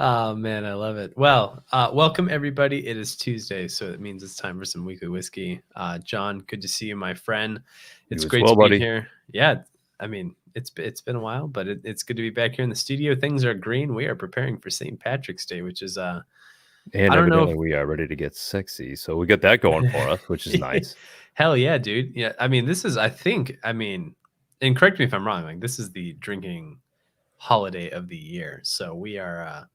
Oh man, I love it. Well, welcome everybody. It is Tuesday, so it means it's time for some weekly whiskey. John, good to see you, my friend. It's great to be here. Yeah, I mean, it's been a while, but it's good to be back here in the studio. Things are green. We are preparing for St. Patrick's Day, which is and evidently we are ready to get sexy. So we got that going for us, which is nice. Hell yeah, dude. Yeah, I mean, this is and correct me if I'm wrong, like this is the drinking holiday of the year. So we are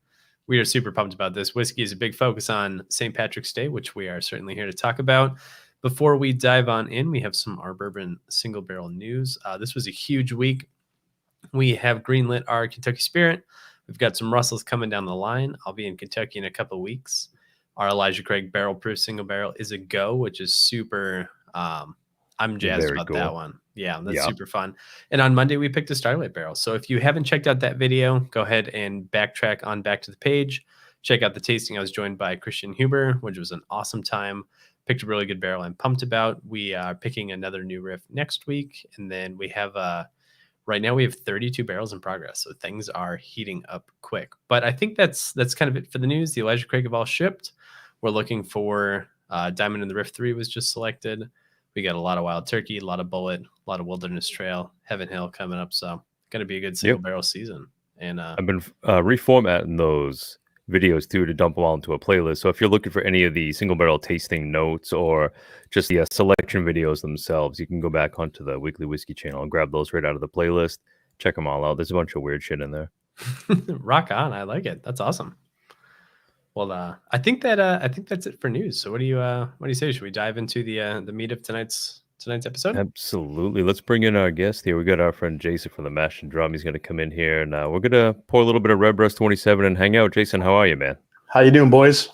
super pumped about this. Whiskey is a big focus on St. Patrick's Day, which we are certainly here to talk about. Before we dive on in, we have some Our Bourbon single barrel news. This was a huge week. We have greenlit our Kentucky Spirit. We've got some Russells coming down the line. I'll be in Kentucky in a couple of weeks. Our Elijah Craig barrel proof single barrel is a go, which is super. I'm jazzed about that one. Yeah, that's super fun. And on Monday, we picked a Starlight barrel. So if you haven't checked out that video, go ahead and backtrack on back to the page. Check out the tasting. I was joined by Christian Huber, which was an awesome time. Picked a really good barrel I'm pumped about. We are picking another new riff next week. And then we have, right now we have 32 barrels in progress. So things are heating up quick. But I think that's kind of it for the news. The Elijah Craig have all shipped. We're looking for Diamond in the Riff 3 was just selected. We got a lot of Wild Turkey, a lot of Bullet, a lot of Wilderness Trail, Heaven Hill coming up. So going to be a good single barrel season. And I've been reformatting those videos too to dump them all into a playlist. So if you're looking for any of the single barrel tasting notes or just the selection videos themselves, you can go back onto the Weekly Whiskey channel and grab those right out of the playlist. Check them all out. There's a bunch of weird shit in there. Rock on. I like it. That's awesome. Well, I think that's it for news. So what do you say? Should we dive into the meat of tonight's episode? Absolutely. Let's bring in our guest here. We got our friend Jason from the Mash and Drum. He's going to come in here, and we're going to pour a little bit of Redbreast 27 and hang out. Jason, how are you, man? How you doing, boys?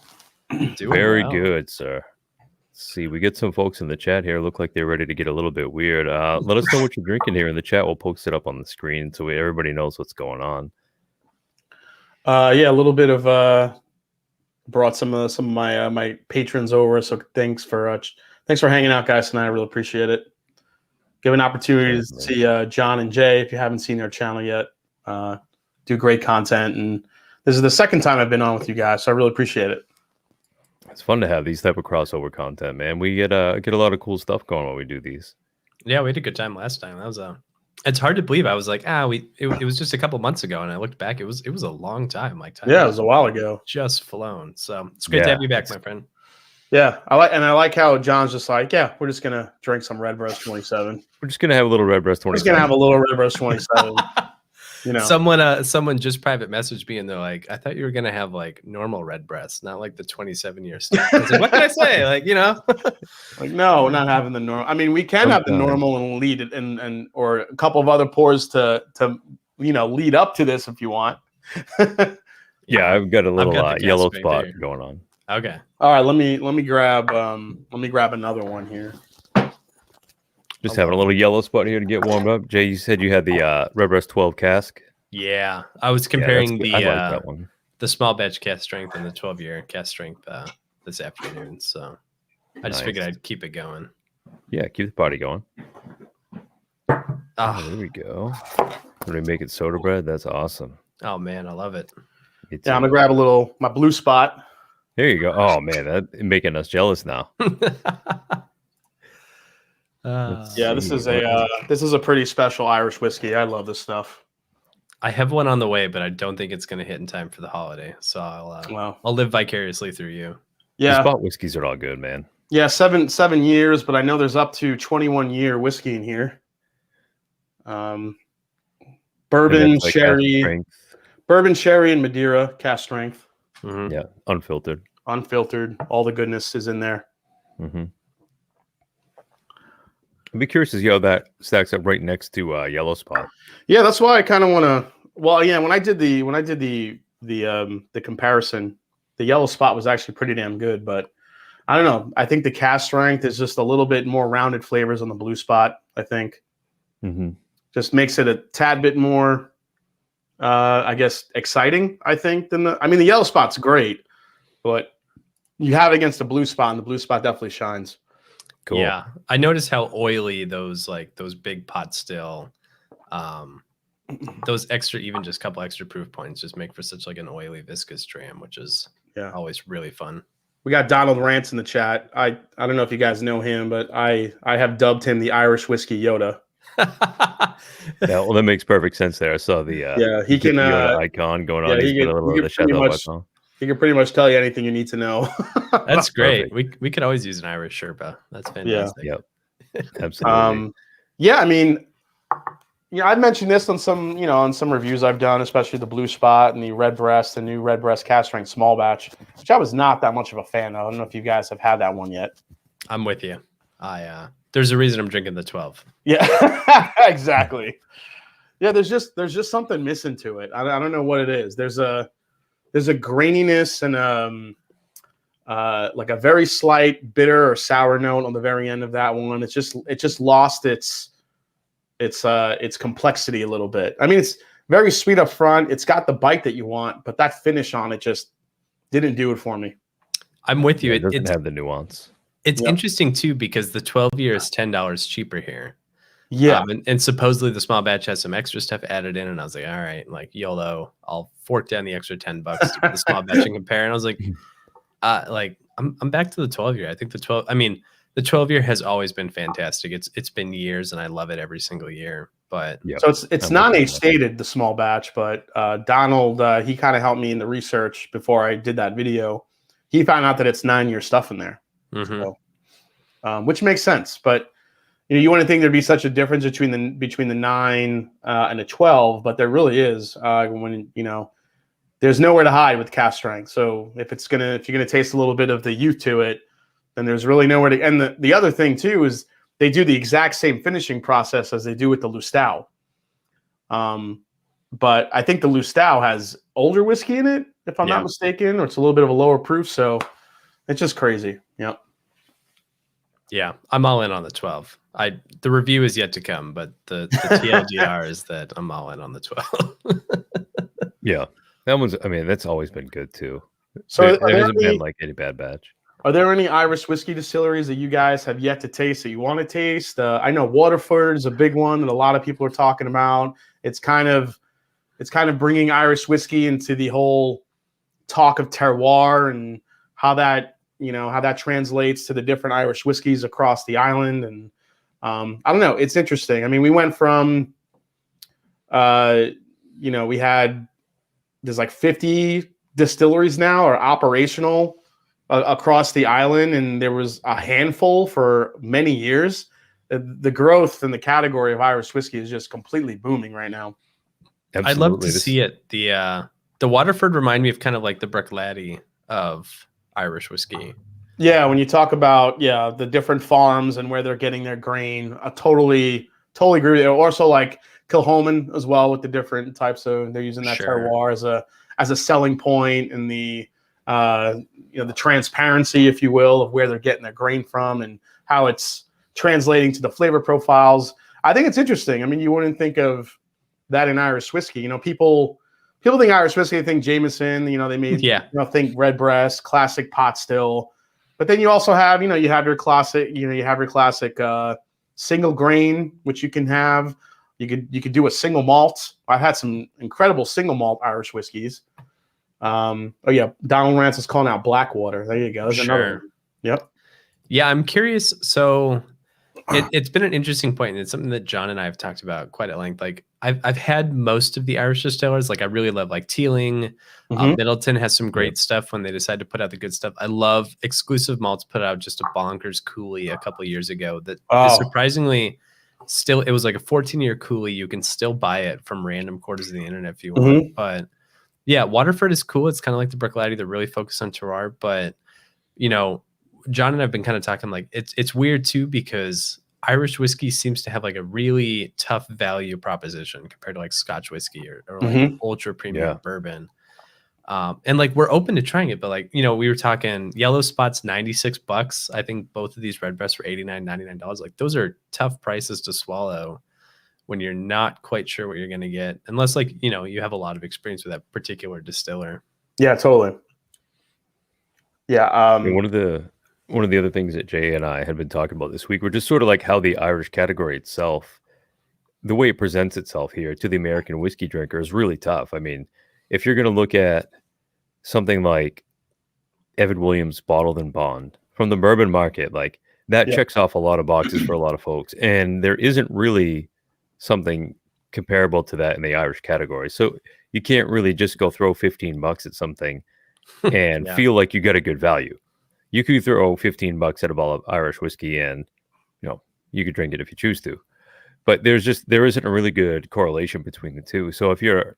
Very good, sir. Let's see, we get some folks in the chat here. Look like they're ready to get a little bit weird. Let us know what you're drinking here in the chat. We'll post it up on the screen so everybody knows what's going on. Yeah, a little bit of brought some of my patrons over. So thanks for hanging out, guys, tonight. I really appreciate it. Give an opportunity to see John and Jay if you haven't seen their channel yet. Do great content, and this is the second time I've been on with you guys, so I really appreciate it. It's fun to have these type of crossover content, man. We get a lot of cool stuff going when we do these. Yeah, we had a good time last time. That was It's hard to believe. I was like, it was just a couple months ago, and I looked back. It was a long time. Like time. Yeah, it was a while ago. Just flown. So it's great to have you back, my friend. Yeah, I like how John's just like, yeah, we're just gonna drink some Redbreast 27. We're just gonna have a little Redbreast 27. We're just gonna have a little Redbreast 27. You know, someone just private messaged me and they're like, I thought you were gonna have like normal Redbreast, not like the 27-year stuff. I was like, what can I say? Like, like no, we're not having the normal. I mean, we can have the normal and lead it and or a couple of other pours to lead up to this if you want. Yeah, I've got a little yellow spot going on. Okay. All right, let me grab another one here. Just having a little yellow spot here to get warmed up. Jay, you said you had the Redbreast 12 cask. Yeah, I was comparing the small batch cask strength and the 12-year cask strength this afternoon. So I just figured I'd keep it going. Yeah, keep the party going. Oh, there we go. When we make it soda bread, that's awesome. Oh man, I love it. I'm gonna grab my blue spot. There you go. Oh man, that's making us jealous now. This is a pretty special Irish whiskey. I love this stuff. I have one on the way, but I don't think it's going to hit in time for the holiday. So I'll live vicariously through you. Yeah, the spot whiskeys are all good, man. Yeah, 7 years, but I know there's up to 21-year whiskey in here. Bourbon, sherry, and Madeira, cask strength. Mm-hmm. Yeah, unfiltered. All the goodness is in there. Mm-hmm. I'd be curious to see how that stacks up right next to Yellow Spot. Yeah, that's why I kind of want to. Well, yeah, when I did the comparison, the Yellow Spot was actually pretty damn good. But I don't know. I think the cask strength is just a little bit more rounded flavors on the Blue Spot. I think just makes it a tad bit more, I guess, exciting. I think the Yellow Spot's great, but you have it against the Blue Spot, and the Blue Spot definitely shines. Cool. Yeah, I noticed how oily those big pot still those extra, even just a couple extra proof points, just make for such like an oily, viscous dram, which is always really fun. We got Donald Rance in the chat. I don't know if you guys know him, but I have dubbed him the Irish whiskey Yoda. Yeah, well, that makes perfect sense there. I saw the he can Yoda icon going on. He's got a little of the Chateau icon. He can pretty much tell you anything you need to know. That's great. We could always use an Irish Sherpa. That's fantastic. Yeah. Yep. Absolutely. Yeah, I mean, I've mentioned this on some reviews I've done, especially the Blue Spot and the Redbreast, the new Redbreast cask strength small batch, which I was not that much of a fan of. I don't know if you guys have had that one yet. I'm with you. There's a reason I'm drinking the 12. Yeah, exactly. Yeah, there's just something missing to it. I don't know what it is. There's a graininess and like a very slight bitter or sour note on the very end of that one. It just lost its complexity a little bit. I mean, it's very sweet up front. It's got the bite that you want, but that finish on it just didn't do it for me. I'm with you. It doesn't have the nuance. It's interesting too because the 12 year is $10 cheaper here. Yeah, and supposedly the small batch has some extra stuff added in, and I was like, all right, like YOLO, I'll fork down the extra $10 to the small batch and compare. And I was like, I'm back to the 12 year. I think the 12 year has always been fantastic. It's been years, and I love it every single year. But so it's non-age stated, the small batch, but Donald he kind of helped me in the research before I did that video. He found out that it's 9-year stuff in there, so, which makes sense. But you wouldn't think there'd be such a difference between the 9 and the 12, but there really is. When there's nowhere to hide with cask strength. So if you're gonna taste a little bit of the youth to it, then there's really nowhere to. And the other thing too is they do the exact same finishing process as they do with the Lustau. But I think the Lustau has older whiskey in it, if I'm not mistaken, or it's a little bit of a lower proof. So it's just crazy. Yep. Yeah, I'm all in on the 12. The review is yet to come, but the TLDR is that I'm all in on the 12. Yeah, that one's. I mean, that's always been good too. So there hasn't been like any bad batch. Are there any Irish whiskey distilleries that you guys have yet to taste that you want to taste? I know Waterford is a big one that a lot of people are talking about. It's kind of bringing Irish whiskey into the whole talk of terroir and how that translates to the different Irish whiskeys across the island. And I don't know. It's interesting. I mean, we went from, there's like 50 distilleries now are operational across the island, and there was a handful for many years. The growth in the category of Irish whiskey is just completely booming right now. Absolutely. I'd love to see it. The Waterford remind me of kind of like the Bruichladdich of Irish whiskey. Yeah, when you talk about the different farms and where they're getting their grain, I totally agree with you. Also like Kilchoman as well with the different types of, they're using that terroir as a selling point, and the the transparency, if you will, of where they're getting their grain from and how it's translating to the flavor profiles. I think it's interesting. I mean, you wouldn't think of that in Irish whiskey. People think Irish whiskey, they think Jameson, they may think Redbreast, classic pot still. But then you also have, you have your classic, single grain, which you can have. You could do a single malt. I've had some incredible single malt Irish whiskeys. Donald Rance is calling out Blackwater. There you go. There's another one. Yep. Yeah, I'm curious. So it's been an interesting point, and it's something that John and I have talked about quite at length. Like I've had most of the Irish distillers. Like I really love like Teeling. Middleton has some great stuff when they decide to put out the good stuff. I love Exclusive Malts put out just a bonkers Cooley a couple of years ago that is surprisingly still, it was like a 14-year Cooley. You can still buy it from random quarters of the internet if you want. But yeah, Waterford is cool. It's kind of like the Bruichladdich. They're really focused on terroir. But, John and I have been kind of talking like it's weird too, because Irish whiskey seems to have like a really tough value proposition compared to like Scotch whiskey or like ultra premium bourbon. And like we're open to trying it, but like, we were talking Yellow Spot's $96. I think both of these Redbreasts were $89, $99. Like those are tough prices to swallow when you're not quite sure what you're going to get, unless like, you have a lot of experience with that particular distiller. Yeah, totally. Yeah. One of the other things that Jay and I had been talking about this week were just sort of like how the Irish category itself the way it presents itself here to the American whiskey drinker is really tough. I mean, if you're going to look at something like Evan Williams Bottled and Bond from the bourbon market, like that checks off a lot of boxes for a lot of folks. And there isn't really something comparable to that in the Irish category. So you can't really just go throw $15 at something and feel like you got a good value. You could throw $15 at a bottle of Irish whiskey and, you could drink it if you choose to. But there isn't a really good correlation between the two. So if you're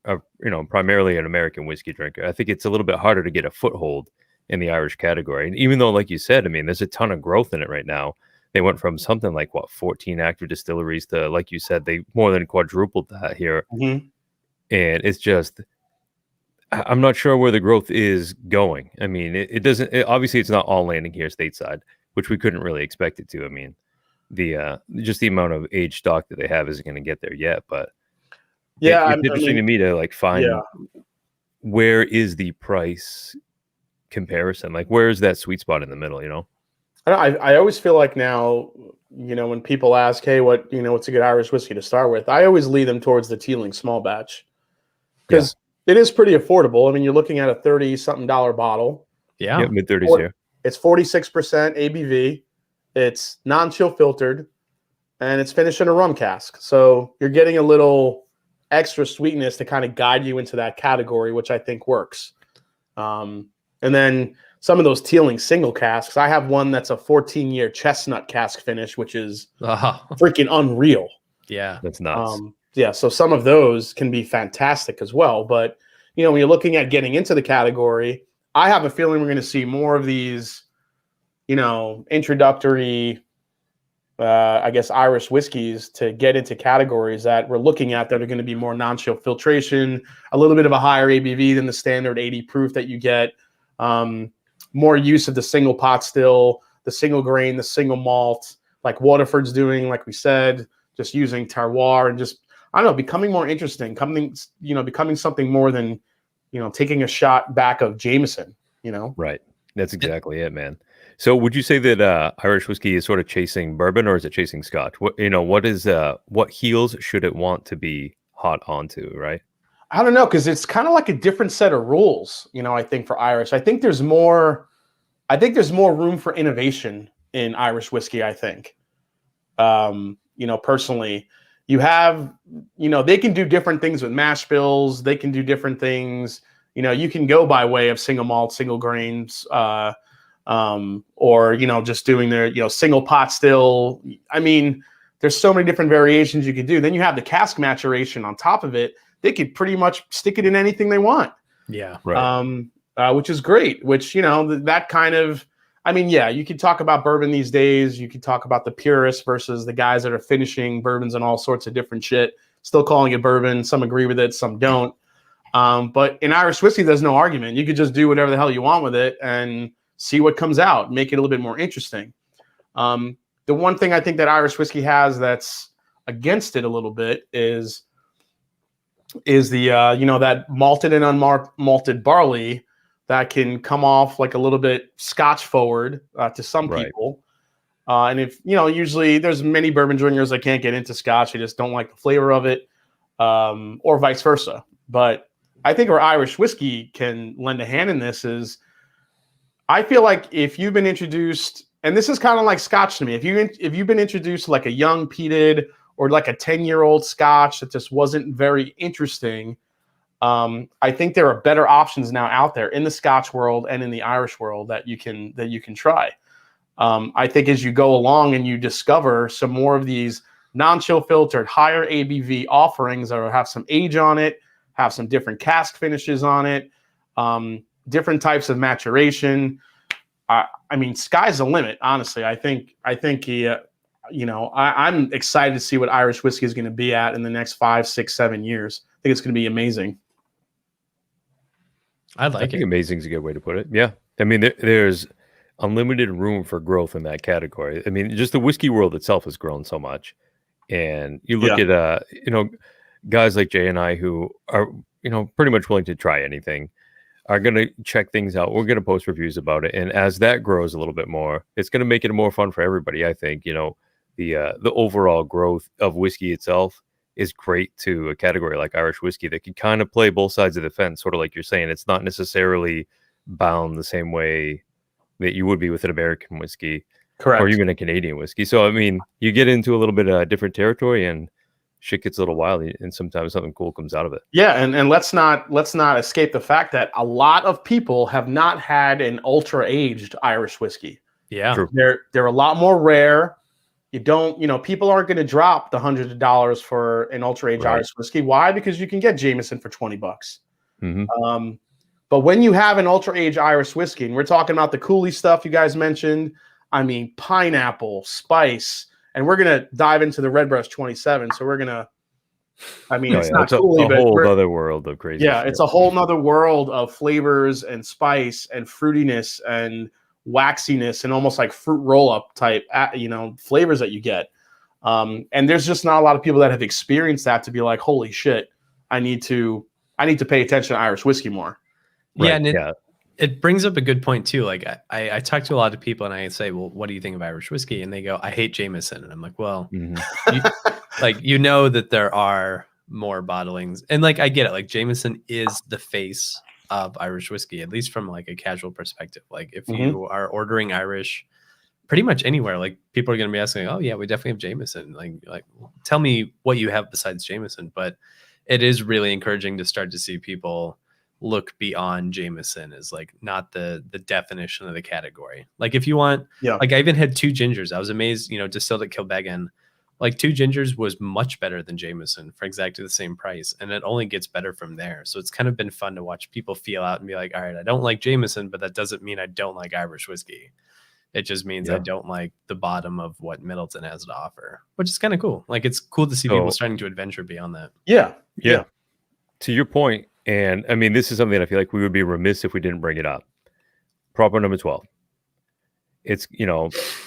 primarily an American whiskey drinker, I think it's a little bit harder to get a foothold in the Irish category. And even though, like you said, I mean, there's a ton of growth in it right now. They went from something like 14 active distilleries to, like you said, they more than quadrupled that here. Mm-hmm. And it's just, I'm not sure where the growth is going. I mean, it doesn't, obviously it's not all landing here stateside, which we couldn't really expect it to. I mean, just the amount of aged stock that they have isn't going to get there yet, but it's interesting to me to like find where is the price comparison, like where is that sweet spot in the middle, I always feel like now, when people ask, hey, what's a good Irish whiskey to start with, I always lead them towards the Teeling small batch because it is pretty affordable. I mean, you're looking at a $30-something bottle. Yeah, mid-30s here. It's 46% ABV. It's non-chill filtered, and it's finished in a rum cask. So you're getting a little extra sweetness to kind of guide you into that category, which I think works. And then some of those Teeling single casks, I have one that's a 14-year chestnut cask finish, which is freaking unreal. Yeah, that's nuts. So some of those can be fantastic as well. But, when you're looking at getting into the category, I have a feeling we're going to see more of these, introductory, Irish whiskeys to get into categories that we're looking at that are going to be more non-chill filtration, a little bit of a higher ABV than the standard 80 proof that you get, more use of the single pot still, the single grain, the single malt, like Waterford's doing, like we said, just using terroir and just, I don't know, becoming more interesting, becoming something more than, taking a shot back of Jameson, Right. That's exactly it, man. So would you say that Irish whiskey is sort of chasing bourbon, or is it chasing Scotch? What heels should it want to be hot onto, right? I don't know, because it's kind of like a different set of rules, I think for Irish. I think there's more room for innovation in Irish whiskey, I think. Personally, you have, they can do different things with mash bills. They can do different things. You can go by way of single malt, single grains, or, just doing their, single pot still. I mean, there's so many different variations you could do. Then you have the cask maturation on top of it. They could pretty much stick it in anything they want. Yeah. Right. Which is great, which, that kind of, you could talk about bourbon these days. You could talk about the purists versus the guys that are finishing bourbons and all sorts of different shit, still calling it bourbon. Some agree with it, some don't. But in Irish whiskey, there's no argument. You could just do whatever the hell you want with it and see what comes out, make it a little bit more interesting. The one thing I think that Irish whiskey has that's against it a little bit is the, that malted and unmalted barley that can come off like a little bit Scotch forward to some people. And if, usually there's many bourbon drinkers that can't get into Scotch. They just don't like the flavor of it, or vice versa. But I think where Irish whiskey can lend a hand in this is, I feel like if you've been introduced, and this is kind of like Scotch to me, if you've been introduced to like a young peated or like a 10-year-old Scotch that just wasn't very interesting, I think there are better options now out there in the Scotch world and in the Irish world that you can try. I think as you go along and you discover some more of these non-chill filtered, higher ABV offerings that have some age on it, have some different cask finishes on it, different types of maturation. Sky's the limit, honestly. I'm excited to see what Irish whiskey is going to be at in the next 5, 6, 7 years. I think it's going to be amazing. I think amazing is a good way to put it. Yeah. I mean, there's unlimited room for growth in that category. I mean, just the whiskey world itself has grown so much. And you look at, guys like Jay and I who are, pretty much willing to try anything, are going to check things out. We're going to post reviews about it. And as that grows a little bit more, it's going to make it more fun for everybody. I think, the overall growth of whiskey itself is great to a category like Irish whiskey that can kind of play both sides of the fence, sort of like you're saying. It's not necessarily bound the same way that you would be with an American whiskey, Correct. or even a Canadian whiskey. So I mean, you get into a little bit of different territory, and shit gets a little wild, and sometimes something cool comes out of it. Yeah, and let's not escape the fact that a lot of people have not had an ultra aged Irish whiskey. Yeah, True. They're a lot more rare. You don't, people aren't going to drop the hundreds of dollars for an ultra aged Irish whiskey. Why? Because you can get Jameson for $20. Mm-hmm. But when you have an ultra aged Irish whiskey, and we're talking about the Cooley stuff you guys mentioned, I mean, pineapple, spice, and we're going to dive into the Redbreast 27. So we're going to, it's not Cooley, but a whole other world of crazy. Yeah, shit. it's a whole nother world of flavors and spice and fruitiness and waxiness and almost like fruit roll-up type, flavors that you get. And there's just not a lot of people that have experienced that to be like, holy shit, I need to pay attention to Irish whiskey more. Yeah, and it brings up a good point too. Like I talk to a lot of people and I say, well, what do you think of Irish whiskey? And they go, I hate Jameson. And I'm like, well, that there are more bottlings. And like, I get it. Like Jameson is the face of Irish whiskey, at least from like a casual perspective. Like if you are ordering Irish pretty much anywhere, like people are going to be asking, oh yeah, we definitely have Jameson. Like tell me what you have besides Jameson. But it is really encouraging to start to see people look beyond Jameson as like not the definition of the category. Like if you want, like I even had 2 gingers. I was amazed, distilled at Kilbeggan. Like 2 gingers was much better than Jameson for exactly the same price. And it only gets better from there. So it's kind of been fun to watch people feel out and be like, all right, I don't like Jameson, but that doesn't mean I don't like Irish whiskey. It just means I don't like the bottom of what Middleton has to offer, which is kind of cool. Like it's cool to see people starting to adventure beyond that. Yeah. To your point, and I mean, this is something that I feel like we would be remiss if we didn't bring it up. Proper number 12. It's,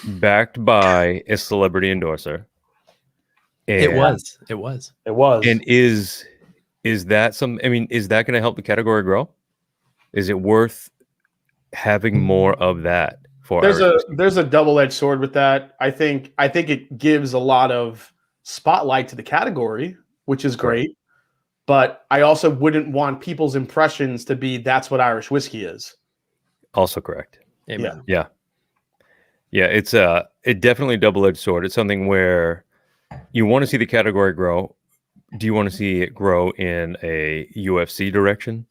backed by a celebrity endorser. And It was. And is that is that going to help the category grow? Is it worth having more of that for there's a double-edged sword with that. I think it gives a lot of spotlight to the category, which is great. But I also wouldn't want people's impressions to be that's what Irish whiskey is. Also correct. Amen. Yeah. It's it definitely double-edged sword. It's something where you want to see the category grow. Do you want to see it grow in a UFC direction?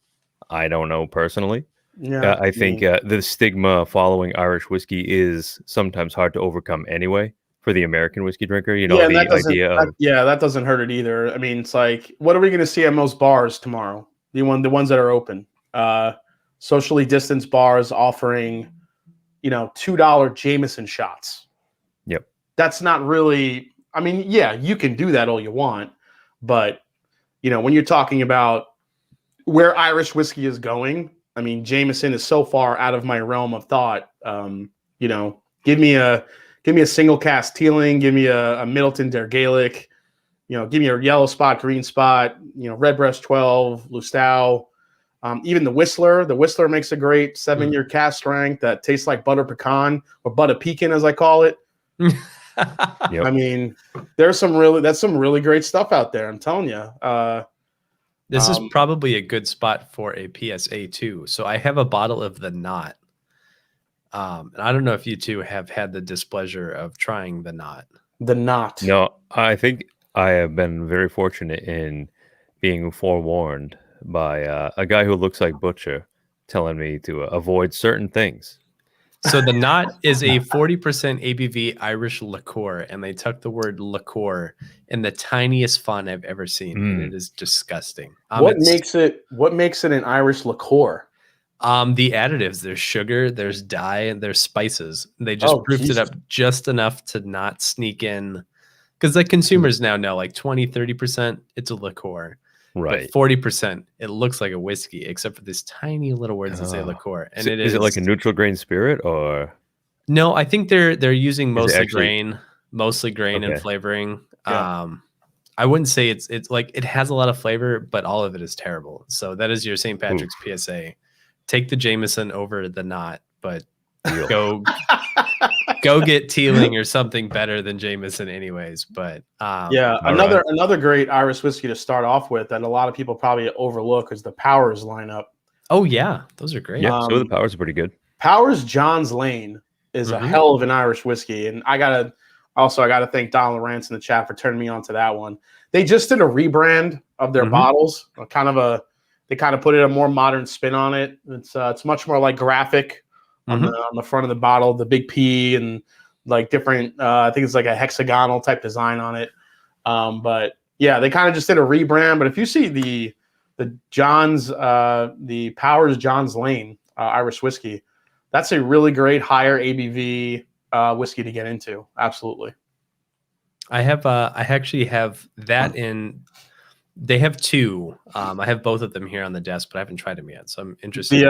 I don't know personally. Yeah, I think the stigma following Irish whiskey is sometimes hard to overcome anyway for the American whiskey drinker. That doesn't hurt it either. I mean, it's like, what are we going to see at most bars tomorrow? The ones that are open, socially distanced bars offering, $2 Jameson shots. Yep, that's not really. I mean, yeah, you can do that all you want, but when you're talking about where Irish whiskey is going, I mean, Jameson is so far out of my realm of thought. Give me a single cask Teeling, give me a Middleton Der Gaelic, give me a yellow spot, green spot, Redbreast 12, Lustau, even the Whistler. The Whistler makes a great 7-year cask strength that tastes like butter pecan or butter pecan, as I call it. Yep. I mean, that's some really great stuff out there. I'm telling you. This is probably a good spot for a PSA too. So I have a bottle of the Knot. And I don't know if you two have had the displeasure of trying the Knot. The Knot. No, I think I have been very fortunate in being forewarned by a guy who looks like Butcher telling me to avoid certain things. So the Knot is a 40% ABV Irish liqueur, and they took the word liqueur in the tiniest font I've ever seen, and it is disgusting. What makes it an Irish liqueur? The additives. There's sugar, there's dye, and there's spices. They just proofed it up just enough to not sneak in, because the consumers now know like 20-30% it's a liqueur. Right. But 40%, it looks like a whiskey, except for these tiny little words that say liqueur. And so is it like a neutral grain spirit or? No, I think they're using mostly grain and flavoring. Yeah. I wouldn't say it's like it has a lot of flavor, but all of it is terrible. So that is your St. Patrick's PSA. Take the Jameson over the Knot, but go go get Teeling or something better than Jameson, anyways. But yeah, another great Irish whiskey to start off with that a lot of people probably overlook is the Powers lineup. Oh yeah, those are great. Yeah, some of the Powers are pretty good. Powers John's Lane is a hell of an Irish whiskey, and I gotta thank Donald Rance in the chat for turning me on to that one. They just did a rebrand of their bottles, they kind of put a more modern spin on it. It's much more like graphic on the front of the bottle, the big P and like different. I think it's like a hexagonal type design on it. But yeah, they kind of just did a rebrand. But if you see the Powers John's Lane Irish whiskey, that's a really great higher ABV whiskey to get into. Absolutely. I actually have that in. They have two. I have both of them here on the desk, but I haven't tried them yet. So I'm interested.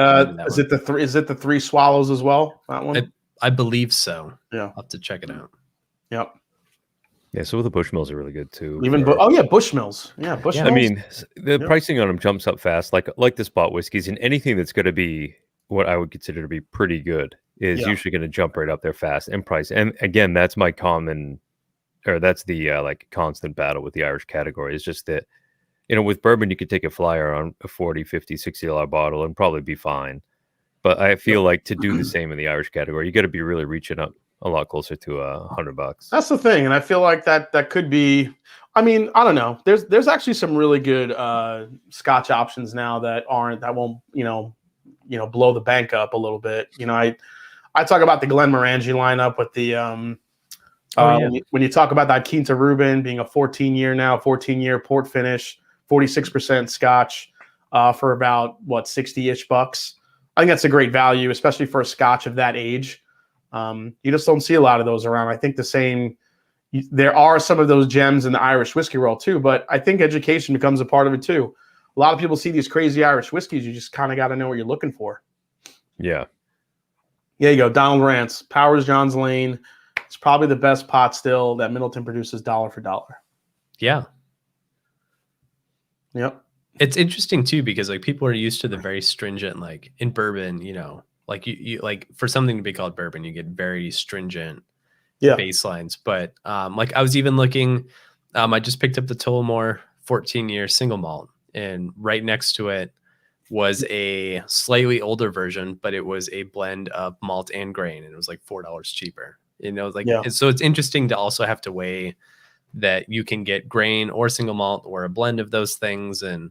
Is it the three swallows as well? That one? I believe so. Yeah. I'll have to check it out. Yep. Yeah, some of the Bushmills are really good too. Bushmills. Yeah, Bushmills. I mean, the pricing on them jumps up fast. Like the spot whiskeys, and anything that's going to be what I would consider to be pretty good is usually going to jump right up there fast in price. And again, that's my that's the like constant battle with the Irish category. It's just that, with bourbon, you could take a flyer on a $40, $50, $60 bottle and probably be fine. But I feel like to do the same in the Irish category, you got to be really reaching up a lot close to $100. That's the thing, and I feel like that could be. I mean, I don't know. There's actually some really good Scotch options now that won't blow the bank up a little bit. I talk about the Glenmorangie lineup with the when you talk about that Quinta Reuben being a 14-year port finish, 46% Scotch for about 60-ish bucks. I think that's a great value, especially for a Scotch of that age. You just don't see a lot of those around. I think there are some of those gems in the Irish whiskey world too, but I think education becomes a part of it too. A lot of people see these crazy Irish whiskeys. You just kind of got to know what you're looking for. Yeah. There you go. Donald Rance, Powers John's Lane. It's probably the best pot still that Middleton produces dollar for dollar. Yeah. Yep. It's interesting too, because like people are used to the very stringent, like in bourbon, like you like for something to be called bourbon, you get very stringent baselines. But like I was even looking, I just picked up the Tullamore 14-year single malt, and right next to it was a slightly older version, but it was a blend of malt and grain, and it was like $4 cheaper. So it's interesting to also have to weigh that you can get grain or single malt or a blend of those things. And,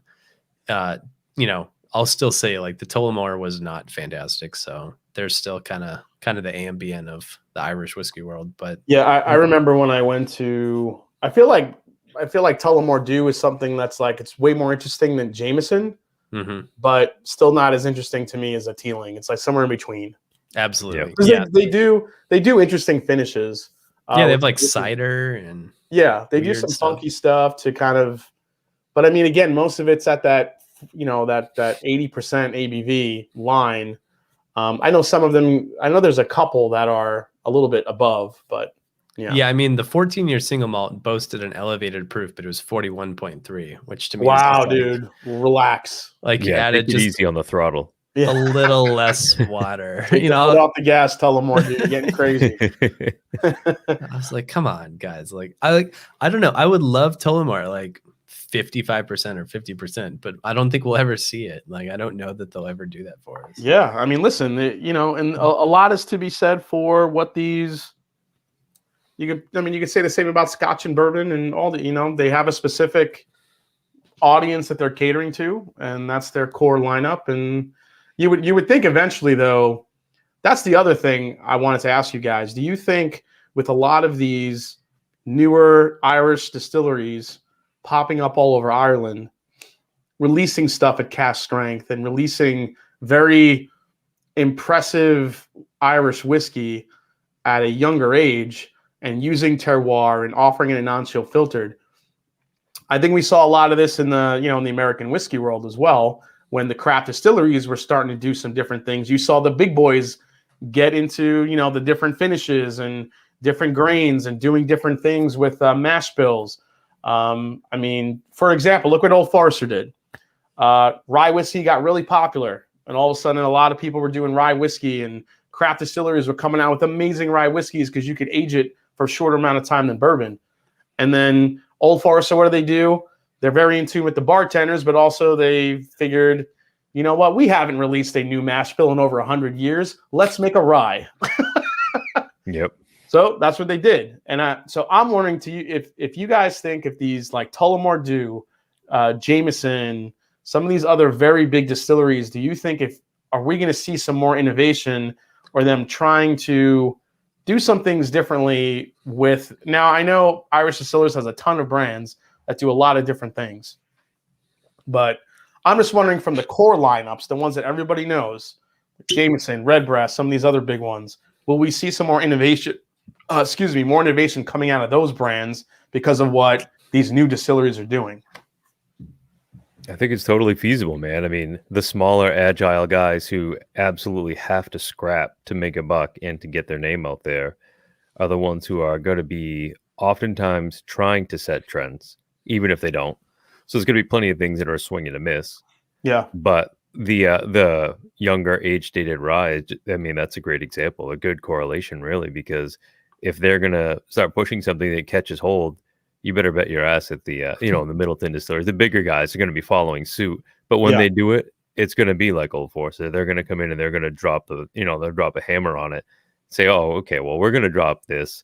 I'll still say like the Tullamore was not fantastic. So there's still kind of the ambient of the Irish whiskey world. But yeah, I remember when I went to, I feel like Tullamore Dew is something that's like, it's way more interesting than Jameson, but still not as interesting to me as a Teeling. It's like somewhere in between. Absolutely. Yeah. They do interesting finishes. They have like cider and they do some funky stuff to kind of, but I mean, again, most of it's at that, that 80% ABV line. I know some of them, there's a couple that are a little bit above, but yeah. I mean, the 14-year single malt boasted an elevated proof, but it was 41.3, which to me wow, is like, dude, relax. Like you added just easy on the throttle. A little less water. Put off the gas, Tullamore, dude, you're getting crazy. I was like, come on, guys. I don't know. I would love Tullamore like 55% or 50%, but I don't think we'll ever see it. Like, I don't know that they'll ever do that for us. Yeah, I mean, listen, and a lot is to be said for what these. You could say the same about Scotch and bourbon and all the. They have a specific audience that they're catering to, and that's their core lineup. And you would think eventually, though, that's the other thing I wanted to ask you guys. Do you think with a lot of these newer Irish distilleries popping up all over Ireland, releasing stuff at cask strength and releasing very impressive Irish whiskey at a younger age and using terroir and offering it in non-chill filtered, I think we saw a lot of this in the in the American whiskey world as well. When the craft distilleries were starting to do some different things, you saw the big boys get into the different finishes and different grains and doing different things with mash bills. I mean, for example, look what Old Forester did. Rye whiskey got really popular, and all of a sudden, a lot of people were doing rye whiskey and craft distilleries were coming out with amazing rye whiskeys because you could age it for a shorter amount of time than bourbon. And then Old Forester, what do? They're very in tune with the bartenders, but also they figured, you know what? We haven't released a new mash bill in over 100 years. Let's make a rye. Yep. So that's what they did. And so I'm wondering to you if you guys think if these like Tullamore Dew, Jameson, some of these other very big distilleries, do you think are we going to see some more innovation or them trying to do some things differently with? Now I know Irish Distillers has a ton of brands that do a lot of different things, but I'm just wondering from the core lineups, the ones that everybody knows, Jameson, Redbreast, some of these other big ones, will we see some more innovation? More innovation coming out of those brands because of what these new distilleries are doing? I think it's totally feasible, man. I mean, the smaller, agile guys who absolutely have to scrap to make a buck and to get their name out there are the ones who are going to be oftentimes trying to set trends, even if they don't. So there's going to be plenty of things that are a swing and a miss. Yeah. But the younger, age-dated rye, I mean, that's a great example, a good correlation, really, because if they're going to start pushing something that catches hold, you better bet your ass at the the Middleton distillers. The bigger guys are going to be following suit. But when they do it, it's going to be like Old Forester. They're going to come in and they're going to drop they'll drop a hammer on it. Say, oh, okay, well, we're going to drop this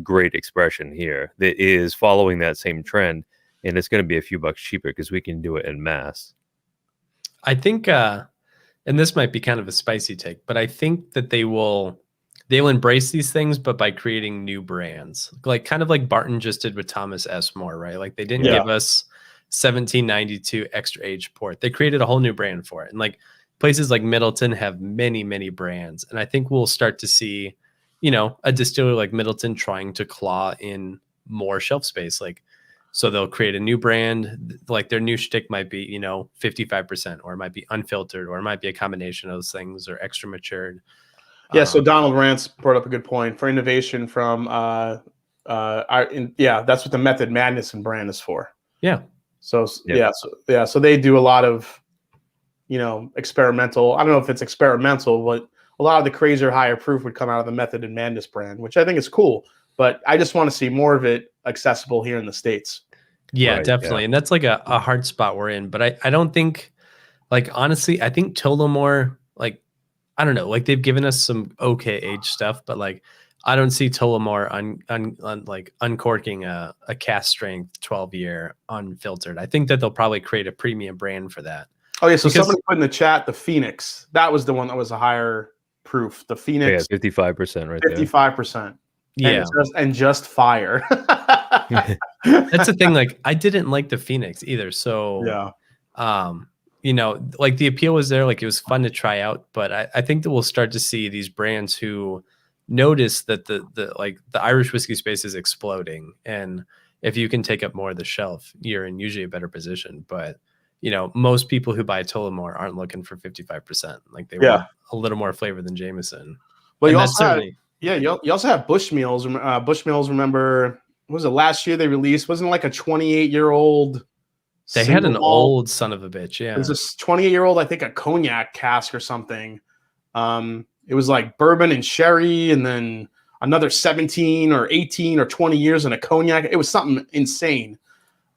great expression here that is following that same trend, and it's going to be a few bucks cheaper because we can do it in mass. I think, and this might be kind of a spicy take, but I think that they'll embrace these things, but by creating new brands, like kind of like Barton just did with Thomas S. More, right? Like they didn't give us 1792 extra age port. They created a whole new brand for it. And like places like Middleton have many, many brands. And I think we'll start to see, a distiller like Middleton trying to claw in more shelf space. Like, so they'll create a new brand, like their new shtick might be, 55%, or it might be unfiltered, or it might be a combination of those things, or extra matured. Yeah, so Donald Rance brought up a good point for innovation from that's what the Method Madness and brand is for. Yeah. So they do a lot of experimental. I don't know if it's experimental, but a lot of the crazier higher proof would come out of the Method and Madness brand, which I think is cool. But I just want to see more of it accessible here in the States. Yeah, Right, definitely. And that's like a hard spot we're in. But I don't think, like, honestly, I think Tullamore, like, I don't know, like they've given us some okay age stuff, but like I don't see Tullamore like uncorking a cask strength 12-year unfiltered. I think that they'll probably create a premium brand for that. Oh yeah, so somebody put in the chat the Phoenix. That was the one that was a higher proof. The Phoenix, 55% right 55%. Yeah, and just fire. That's the thing. Like I didn't like the Phoenix either. So like the appeal was there, like it was fun to try out, but I think that we'll start to see these brands who notice that the Irish whiskey space is exploding. And if you can take up more of the shelf, you're in usually a better position. But, most people who buy Tullamore aren't looking for 55%. Like they want a little more flavor than Jameson. Well, you also have Bushmills. Bushmills, remember, what was it last year they released? Wasn't it like a 28-year-old? They had an old son of a bitch, yeah. It was this 28-year-old, I think, a cognac cask or something. It was like bourbon and sherry, and then another 17 or 18 or 20 years in a cognac. It was something insane.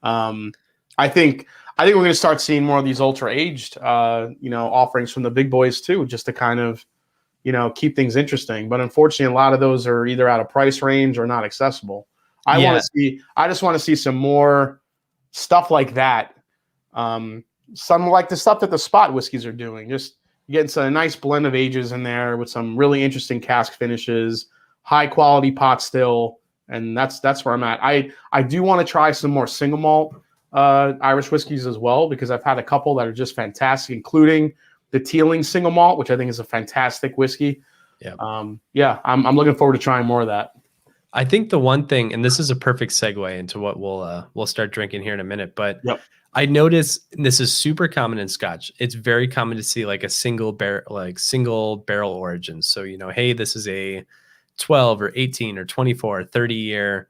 I think we're going to start seeing more of these ultra-aged, offerings from the big boys too, just to kind of, keep things interesting. But unfortunately, a lot of those are either out of price range or not accessible. I just want to see some more stuff like that. Some like the stuff that the spot whiskeys are doing. Just getting some nice blend of ages in there with some really interesting cask finishes, high quality pot still, and that's where I'm at. I do want to try some more single malt Irish whiskeys as well, because I've had a couple that are just fantastic, including the Teeling single malt, which I think is a fantastic whiskey. Yeah. I'm looking forward to trying more of that. I think the one thing, and this is a perfect segue into what we'll start drinking here in a minute, but I notice this is super common in Scotch. It's very common to see like a single barrel origin. So, hey, this is a 12 or 18 or 24 or 30 year,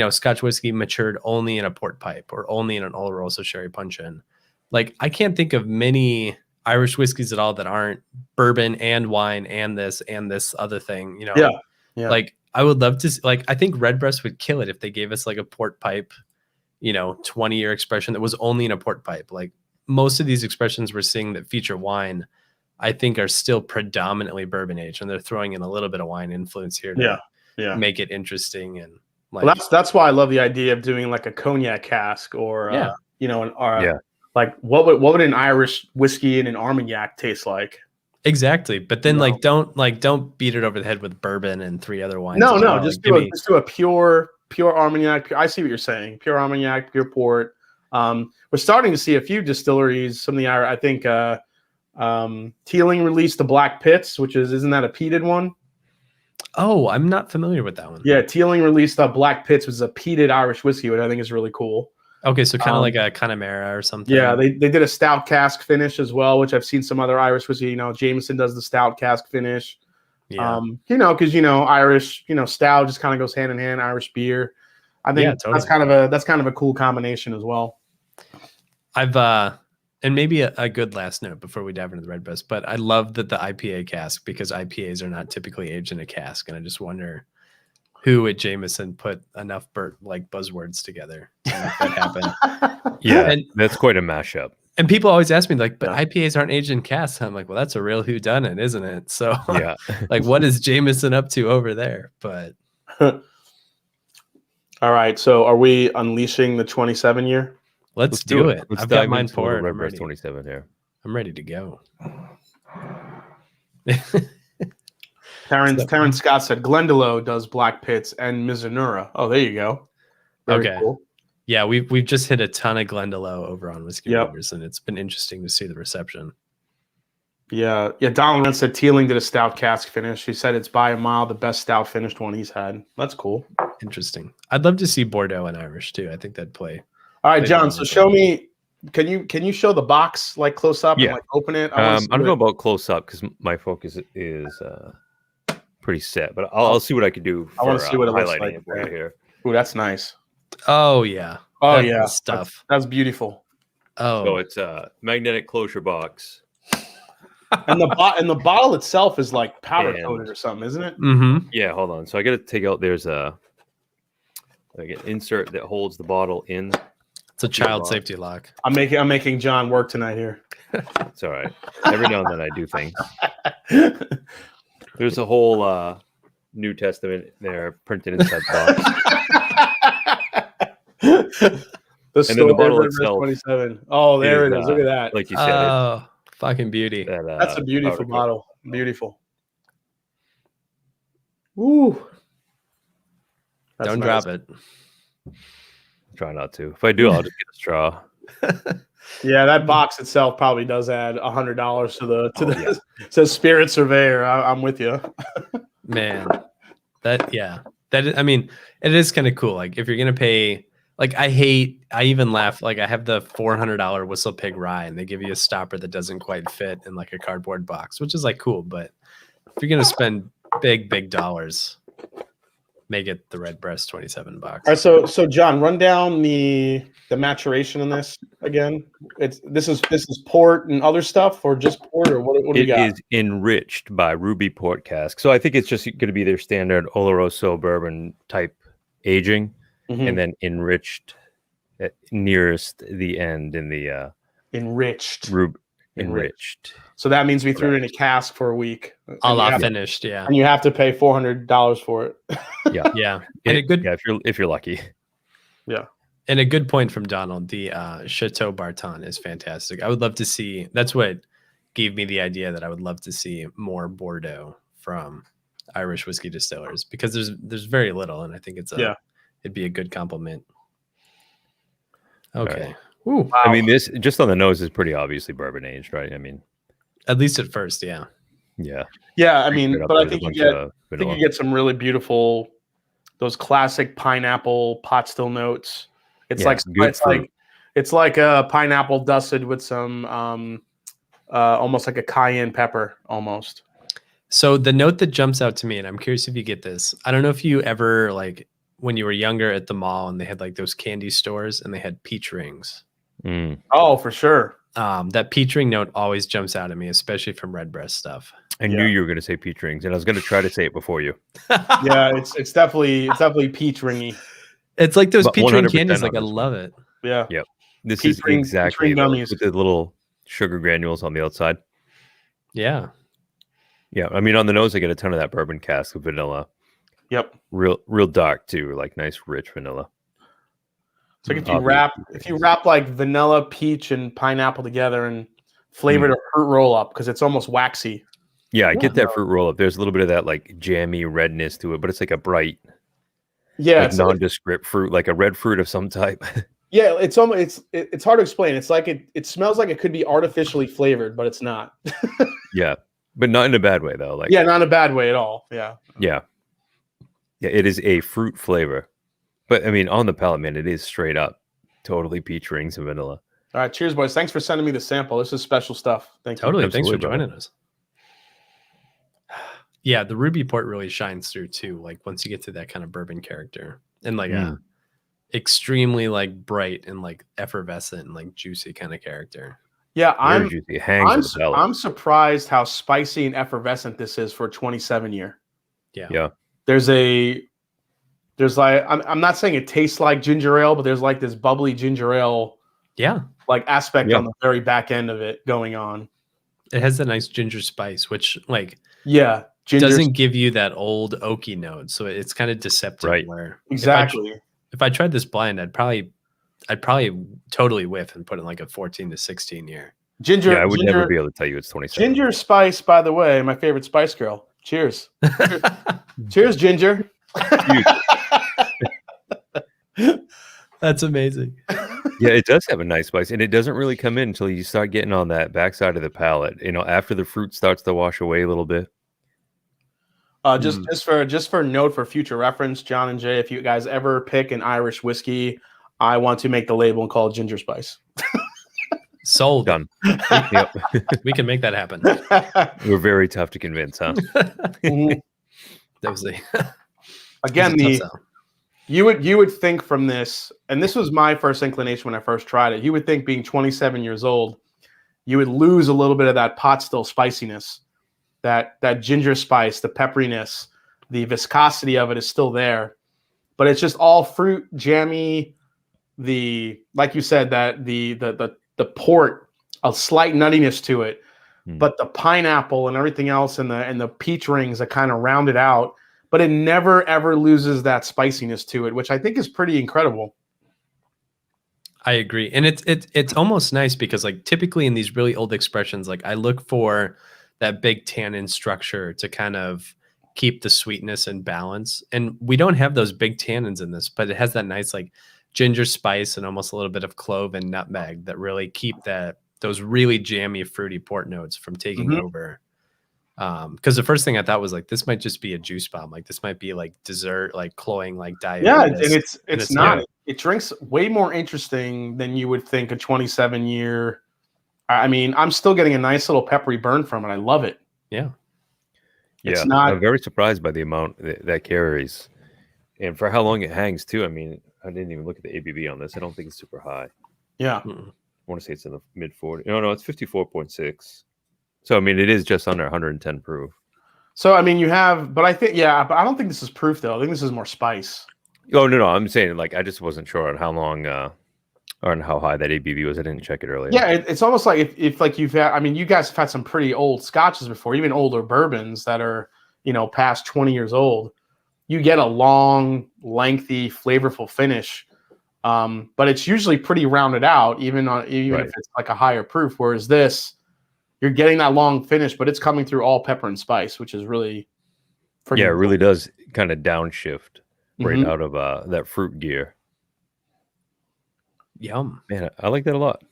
Scotch whiskey matured only in a port pipe or only in an Oloroso sherry puncheon. Like I can't think of many Irish whiskeys at all that aren't bourbon and wine and this other thing, you know. Yeah. Like I would love to like I think Redbreast would kill it if they gave us like a port pipe, you know, 20-year expression that was only in a port pipe. Like most of these expressions we're seeing that feature wine, I think are still predominantly bourbon aged, and they're throwing in a little bit of wine influence here to make it interesting. And like, well, that's why I love the idea of doing like a cognac cask or you know, like what would an Irish whiskey and an Armagnac taste like? Exactly, but then don't beat it over the head with bourbon and 3 other wines. No, just do a pure Armagnac. I see what you're saying. Pure Armagnac, pure port. We're starting to see a few distilleries. Some of the I think Teeling released the Black Pits, which isn't that a peated one? Oh, I'm not familiar with that one. Yeah, Teeling released the Black Pits, which is a peated Irish whiskey, which I think is really cool. Okay, so kind of like a Connemara or something. Yeah, they did a stout cask finish as well, which I've seen some other Irish whiskey. You know, Jameson does the stout cask finish. Yeah. You know, because Irish, stout just kind of goes hand in hand. Irish beer, I think that's kind of a cool combination as well. I've and maybe a good last note before we dive into the Redbreast, but I love that the IPA cask, because IPAs are not typically aged in a cask, and I just wonder who at Jameson put enough buzzwords together to make that happen. Yeah, and that's quite a mashup. And people always ask me, like, but IPAs aren't aged in casks. I'm like, well, that's a real whodunit, isn't it? So, yeah, like, what is Jameson up to over there? But all right, so are we unleashing the 27 year? Let's do it. Let's I've got dive mine into poured. Redbreast 27 here. I'm ready to go. Terrence Scott said Glendalough does Black Pits and Mizunura. Oh, there you go. Very cool. Yeah, we've just hit a ton of Glendalough over on Whiskey Rovers, and it's been interesting to see the reception. Yeah. Donald said Teeling did a stout cask finish. He said it's by a mile the best stout finished one he's had. That's cool. Interesting. I'd love to see Bordeaux and Irish too. I think that'd play. All right, John. So show me. Can you show the box like close up and like open it? I don't know about close up because my focus is pretty set, but I'll see what I can do. I want to see what it looks highlighting like it for you here. Ooh, that's nice. Oh yeah. Oh that's yeah. Stuff. That's beautiful. Oh. So it's a magnetic closure box. And the bottle itself is like powder coated or something, isn't it? Mm-hmm. Yeah, hold on. So I got to take out. There's an insert that holds the bottle in. It's a child safety lock. I'm making John work tonight here. It's all right. Every now and then I do things. There's a whole New Testament there printed inside the box. The bottle itself 27. Oh, there it is. Look at that. Like you said. Oh, fucking beauty. That's a beautiful bottle. Beautiful. Ooh. Don't drop it. Try not to. If I do, I'll just get a straw. Yeah, that box itself probably does add $100 to the says Spirit Surveyor. I'm with you. Man, I mean, it is kind of cool. Like if you're gonna pay, like I even laugh. Like I have the $400 Whistle Pig Rye, and they give you a stopper that doesn't quite fit in like a cardboard box, which is like cool. But if you're gonna spend big dollars, make it the Redbreast 27 box. All right, so John, run down the maturation in this again. This is port and other stuff, or just port, or what do you got? It is enriched by Ruby Port Cask. So I think it's just going to be their standard Oloroso bourbon type aging, and then enriched at nearest the end in the enriched. Enriched. So that means we threw it in a cask for a week. A la finished, yeah. And you have to pay $400 for it. Yeah. Yeah. And if you're lucky. Yeah. And a good point from Donald, the Chateau Barton is fantastic. I would love to see, that's what gave me the idea that I would love to see more Bordeaux from Irish whiskey distillers, because there's very little, and I think it'd be a good compliment. Okay. Right. Ooh. Wow. I mean, this just on the nose is pretty obviously bourbon aged, right? I mean, at least at first, yeah. Yeah. Yeah, I mean, but I think you get some really beautiful, those classic pineapple pot still notes. It's like a pineapple dusted with some almost like a cayenne pepper almost. So the note that jumps out to me, and I'm curious if you get this. I don't know if you ever, like when you were younger at the mall and they had like those candy stores and they had peach rings. Oh, for sure. That peach ring note always jumps out at me, especially from Redbreast stuff. I knew you were going to say peach rings, and I was going to try to say it before you. Yeah, it's definitely peach ringy. It's like those But peach ring 100% candies. on Like I this love one. it. Yeah. Yep. This Peach is ring exactly gummies. with the little sugar granules on the outside. Yeah. Yeah. I mean, on the nose, I get a ton of that bourbon cask with vanilla. Yep. Real dark too, like nice rich vanilla. It's like if you wrap like vanilla, peach, and pineapple together and flavored a fruit roll up because it's almost waxy. Yeah, I get that fruit roll up. There's a little bit of that like jammy redness to it, but it's like a bright, like nondescript fruit, like a red fruit of some type. Yeah, it's almost it's hard to explain. It's like it smells like it could be artificially flavored, but it's not. Yeah, but not in a bad way though. Like not in a bad way at all. Yeah. Yeah. It is a fruit flavor, but I mean, on the palate, man, it is straight up totally peach rings and vanilla. All right, cheers, boys. Thanks for sending me the sample. This is special stuff. Thank you. Totally. Thanks for joining us. Yeah, the ruby port really shines through too. Like once you get to that kind of bourbon character and like a extremely like bright and like effervescent and like juicy kind of character. Yeah, I'm surprised how spicy and effervescent this is for a 27-year. Yeah. There's like I'm not saying it tastes like ginger ale, but there's like this bubbly ginger ale like aspect on the very back end of it going on. It has a nice ginger spice, which like doesn't give you that old oaky note, so it's kind of deceptive. Right. Where exactly, if I tried this blind, I'd probably totally whiff and put in like a 14 to 16 year ginger. Yeah, I would never be able to tell you it's 27. Ginger spice, by the way, my favorite Spice Girl. Cheers. Cheers, Ginger. That's amazing. Yeah, it does have a nice spice, and it doesn't really come in until you start getting on that backside of the palate. You know, after the fruit starts to wash away a little bit. Just for note for future reference, John and Jay, if you guys ever pick an Irish whiskey, I want to make the label and call it ginger spice. Sold. Done. We can make that happen. We're very tough to convince, huh? That was the again you would think from this, and this was my first inclination when I first tried it. You would think being 27 years old, you would lose a little bit of that pot still spiciness, that ginger spice, the pepperiness, the viscosity of it is still there, but it's just all fruit, jammy. Like you said, that the port, a slight nuttiness to it, but the pineapple and everything else and the peach rings that kind of round it out, but it never ever loses that spiciness to it, which I think is pretty incredible. I agree. And it's almost nice because like typically in these really old expressions, like I look for that big tannin structure to kind of keep the sweetness and balance. And we don't have those big tannins in this, but it has that nice like ginger spice and almost a little bit of clove and nutmeg that really keep those really jammy, fruity port notes from taking over. Because the first thing I thought was like, this might just be a juice bomb. Like this might be like dessert, like cloying, like diabetes. Yeah, and it's not. Not. It drinks way more interesting than you would think a 27-year. I mean, I'm still getting a nice little peppery burn from it. I love it. Yeah. I'm very surprised by the amount that carries. And for how long it hangs too. I mean, I didn't even look at the ABV on this. I don't think it's super high. Yeah. I want to say it's in the mid 40. No, it's 54.6. So, I mean, it is just under 110 proof. So, I mean, but I don't think this is proof though. I think this is more spice. Oh, no. I'm saying like, I just wasn't sure on how long or on how high that ABV was. I didn't check it earlier. Yeah. It's almost like if like you've had, I mean, you guys have had some pretty old scotches before, even older bourbons that are, past 20 years old. You get a long, lengthy, flavorful finish. But it's usually pretty rounded out, even if it's like a higher proof. Whereas this, you're getting that long finish, but it's coming through all pepper and spice, which is really it really does kind of downshift right out of that fruit gear. Yum, man, I like that a lot.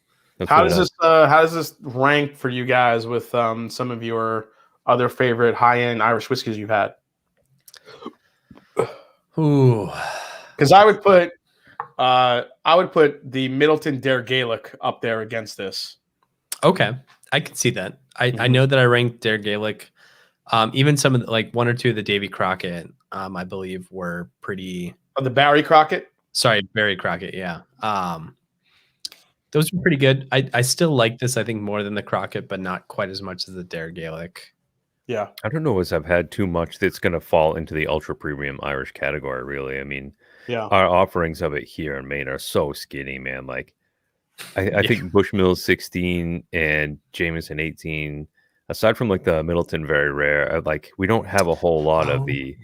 How does this rank for you guys with some of your other favorite high-end Irish whiskeys you've had? Ooh, because I would put the Middleton Dare Gaelic up there against this. Okay, I can see that. I know that I ranked Dare Gaelic. Even some of like one or two of the Davy Crockett, I believe, were pretty. Oh, the Barry Crockett. Sorry, Barry Crockett. Yeah. Those are pretty good. I still like this, I think, more than the Crockett, but not quite as much as the Dare Gaelic. Yeah. I don't know as I've had too much that's going to fall into the ultra premium Irish category, really. I mean, Yeah. our offerings of it here in Maine are so skinny, man. Like, I Yeah. think Bushmills 16 and Jameson 18, aside from like the Middleton Very Rare, like we don't have a whole lot of the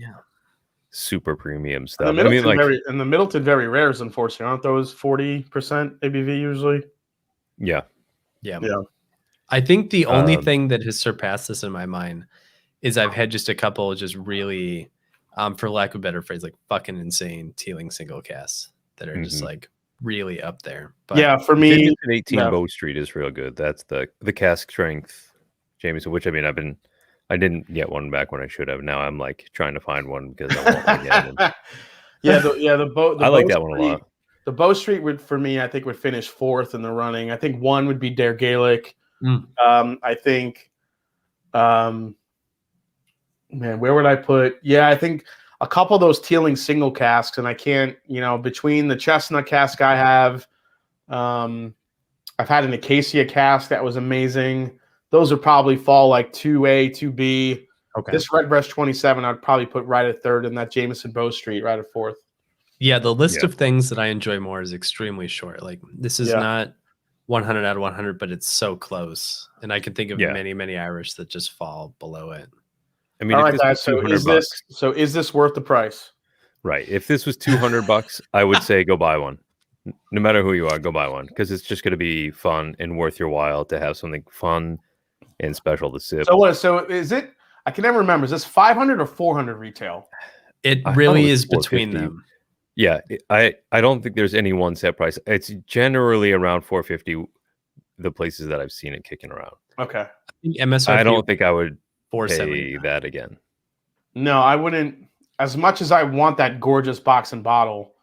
super premium stuff. And the Middleton Very Rares, unfortunately, aren't those 40% ABV usually? Yeah. I think the only thing that has surpassed this in my mind is I've had just a couple just really, for lack of a better phrase, like fucking insane Teeling single casts that are just like really up there. But yeah, for me, Jameson 18 Bow Street is real good. That's the cask strength Jameson, which I mean, I didn't get one back when I should have. Now I'm like trying to find one because I want one again. the boat. I like that one a lot. The Bow Street would, for me, I think would finish fourth in the running. I think one would be Dare Gaelic. I think, man, where would I put? Yeah, I think a couple of those Teeling single casks, and I can't, between the Chestnut cask I have, I've had an Acacia cask that was amazing. Those would probably fall like 2A, 2B. Okay. This Redbreast 27, I'd probably put right at third, and that Jameson Bow Street right at fourth. Yeah, the list of things that I enjoy more is extremely short. Like this is not 100 out of 100, but it's so close. And I can think of many, many Irish that just fall below it. I mean, so is this worth the price? Right. If this was $200, I would say go buy one. No matter who you are, go buy one because it's just going to be fun and worth your while to have something fun and special to sip. So is it? I can never remember. Is this 500 or 400 retail? It really is between them. Yeah, I don't think there's any one set price. It's generally around 450. The places that I've seen it kicking around. Okay. I don't think I would pay that again. No, I wouldn't. As much as I want that gorgeous box and bottle,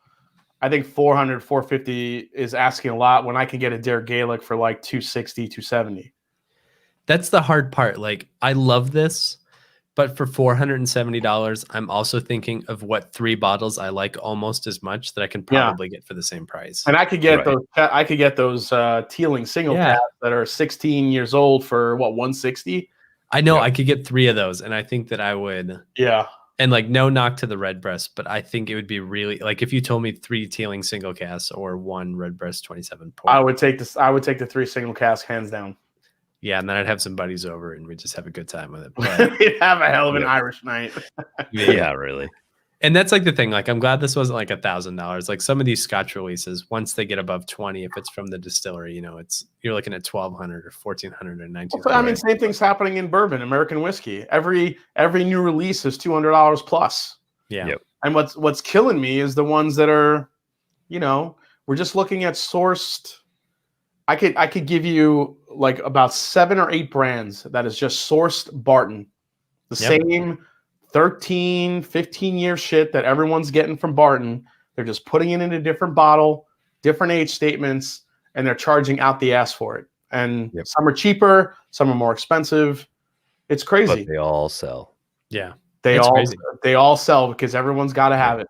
I think 400, 450 is asking a lot when I can get a Dare Gaelic for like 260, 270. That's the hard part. Like, I love this, but for $470, I'm also thinking of what 3 bottles I like almost as much that I can probably get for the same price. And I could get those Teeling single caps that are 16 years old for what, 160? I know I could get 3 of those, and I think that I would. Yeah. And like, no knock to the Redbreast, but I think it would be really like if you told me 3 Teeling single casts or 1 Redbreast 27 port. I would take this. I would take the 3 single cask hands down. Yeah, and then I'd have some buddies over and we'd just have a good time with it. But we'd have a hell of an Irish night. Yeah, really. And that's like the thing. Like, I'm glad this wasn't like $1,000. Like some of these Scotch releases, once they get above 20, if it's from the distillery, you're looking at 1,200 or 1,400 or 1,900. I mean, same thing's happening in bourbon, American whiskey. Every new release is $200 plus. Yeah. Yep. And what's killing me is the ones that are, we're just looking at sourced. I could give you like about 7 or 8 brands that is just sourced Barton. The same 13, 15-year shit that everyone's getting from Barton. They're just putting it in a different bottle, different age statements, and they're charging out the ass for it. And some are cheaper, some are more expensive. It's crazy. But they all sell. Yeah. They all sell because everyone's got to have it.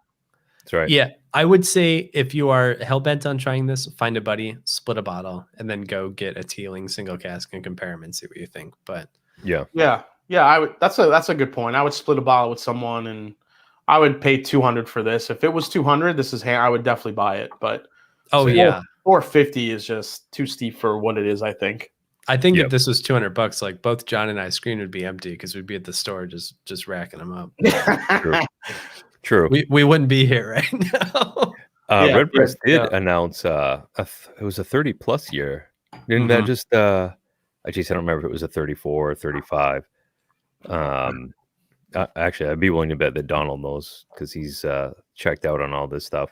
That's right. Yeah. I would say if you are hell-bent on trying this, find a buddy, split a bottle, and then go get a Teeling single cask and compare them and see what you think. But yeah, I would. That's a good point. I would split a bottle with someone, and I would pay $200 for this. If it was $200, I would definitely buy it. But $450 is just too steep for what it is. I think. If this was $200, like both John and I's screen would be empty because we'd be at the store just racking them up. True. We wouldn't be here right now. Redbreast did announce it was a 30+ year. Didn't that just I don't remember if it was a 34 or 35. Actually, I'd be willing to bet that Donald knows because he's checked out on all this stuff.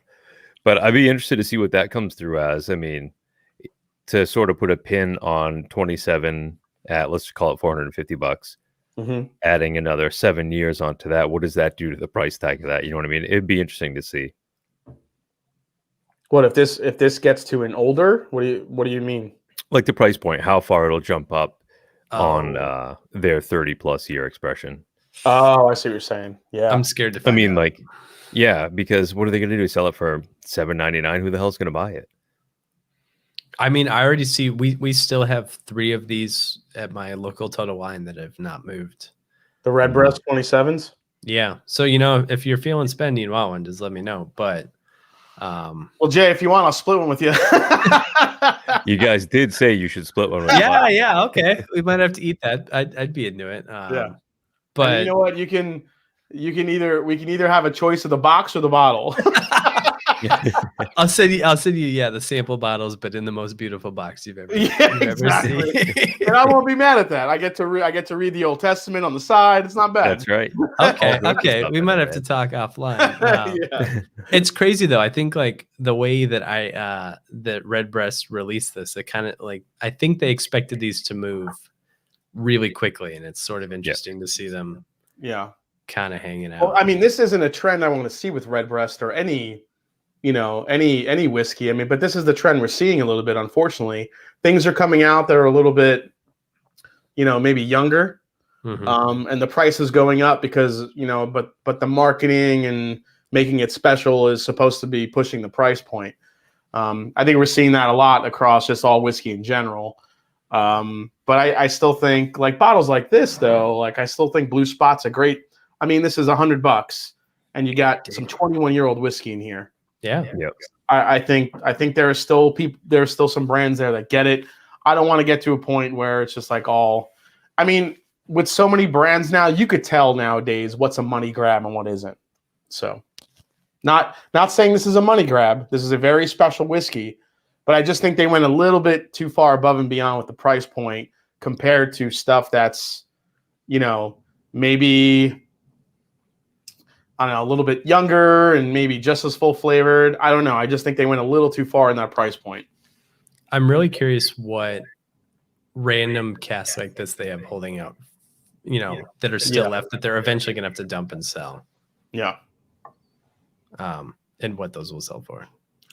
But I'd be interested to see what that comes through as. I mean, to sort of put a pin on 27 at, let's call it $450. Adding another 7 years onto that, what does that do to the price tag of that? You know what I mean? It'd be interesting to see. What if this gets to an older? What do you mean? Like the price point, how far it'll jump up on their 30+ year expression. Oh, I see what you're saying. Yeah, I'm scared to find out. Because what are they going to do? Sell it for $7.99? Who the hell's going to buy it? I mean, I already see we still have 3 of these at my local Total Wine that have not moved. The Redbreast 27s. Yeah. So, you know, if you're feeling spendy and want one, just let me know. But well, Jay, if you want, I'll split one with you. You guys did say you should split one with yeah, okay. We might have to eat that. I'd be into it. Yeah. But and you know what? We can either have a choice of the box or the bottle. I'll send you the sample bottles, but in the most beautiful box you've ever exactly. seen. And I won't be mad at that. I get to read the Old Testament on the side. It's not bad. That's right. Okay. We might have to talk offline. It's crazy though. I think like the way that that Redbreast released this, it kind of like I think they expected these to move really quickly, and it's sort of interesting to see them kind of hanging out. Well, I mean, this isn't a trend I want to see with Redbreast or any whiskey. I mean, but this is the trend we're seeing a little bit, unfortunately. Things are coming out that are a little bit, maybe younger. Mm-hmm. And the price is going up because, but the marketing and making it special is supposed to be pushing the price point. I think we're seeing that a lot across just all whiskey in general. But I still think like bottles like this though, like I still think Blue Spot's a great, I mean, this is $100 and you got some 21-year-old whiskey in here. Yeah. Yep. I think there are still some brands there that get it. I don't want to get to a point where it's just like I mean, with so many brands now, you could tell nowadays what's a money grab and what isn't. So not saying this is a money grab. This is a very special whiskey, but I just think they went a little bit too far above and beyond with the price point compared to stuff that's, maybe I don't know, a little bit younger and maybe just as full flavored. I don't know. I just think they went a little too far in that price point. I'm really curious what random casks like this they have holding out, that are still left that they're eventually going to have to dump and sell. Yeah. And what those will sell for.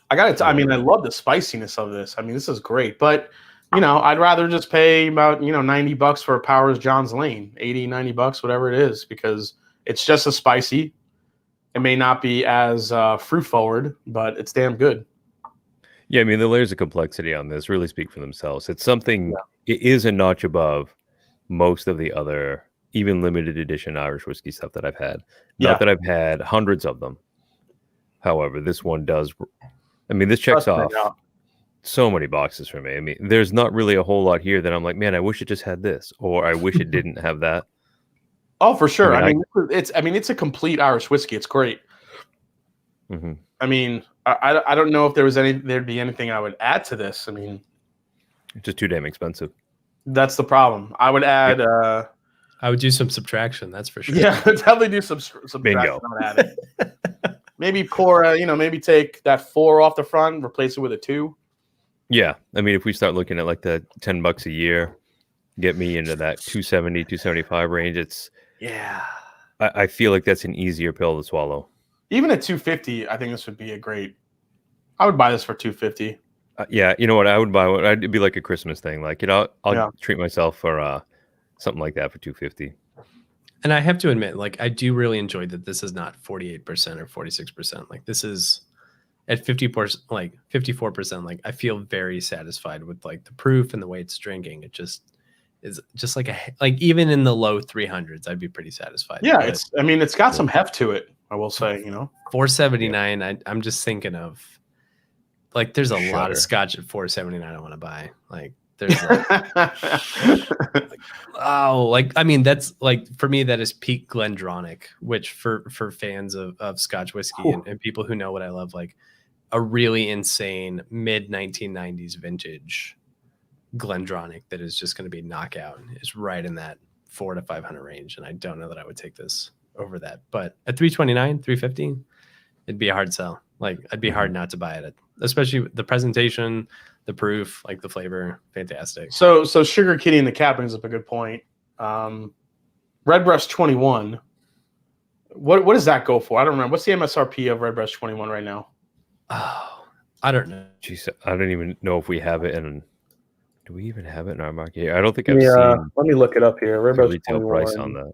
I mean, I love the spiciness of this. I mean, this is great, but I'd rather just pay about, $90 for a Powers John's Lane, $80, $90, whatever it is, because it's just as spicy. It may not be as fruit forward, but it's damn good. Yeah, I mean, the layers of complexity on this really speak for themselves. It's something, it is a notch above most of the other, even limited edition Irish whiskey stuff that I've had. Not that I've had hundreds of them. However, this one does, I mean, this checks off so many boxes for me. I mean, there's not really a whole lot here that I'm like, man, I wish it just had this, or I wish it didn't have that. Oh, for sure. I mean, it's a complete Irish whiskey. It's great. Mm-hmm. I mean, I don't know if there'd be anything I would add to this. I mean, it's just too damn expensive. That's the problem. I would add. I would do some subtraction. That's for sure. Yeah, definitely do some subtraction. Bingo. Add it. Maybe pour, maybe take that 4 off the front, replace it with a 2. Yeah, I mean, if we start looking at like the $10 a year, get me into that 270, 275 range. I feel like that's an easier pill to swallow. Even at 250, I think this would be I would buy this for 250. Yeah, you know what? I would buy one. It'd be like a Christmas thing. Like, I'll treat myself for something like that for 250. And I have to admit, like, I do really enjoy that this is not 48% or 46%. Like, this is at 50%, like 54%. Like, I feel very satisfied with like the proof and the way it's drinking. It just is just like even in the low 300s, I'd be pretty satisfied. Yeah, it's got some heft to it, I will say, 479, I'm just thinking of like there's a lot of scotch at 479 I want to buy. Like there's I mean, that's like for me that is peak Glendronach, which for fans of Scotch whiskey and people who know what I love, like a really insane mid 1990s vintage Glendronach that is just going to be knockout is right in that 400 to 500 range, and I don't know that I would take this over that. But at 329, 350, it'd be a hard sell. Like I'd be hard not to buy it, especially the presentation, the proof, like the flavor, fantastic. So Sugar Kitty in the cap brings up a good point. Redbreast 21. What does that go for? I don't remember. What's the MSRP of Redbreast 21 right now? Oh, I don't know. Jeez, I don't even know if we have it in. Do we even have it in our market here? I don't think I've seen. Let me look it up here. Redbreast retail 21, price on that.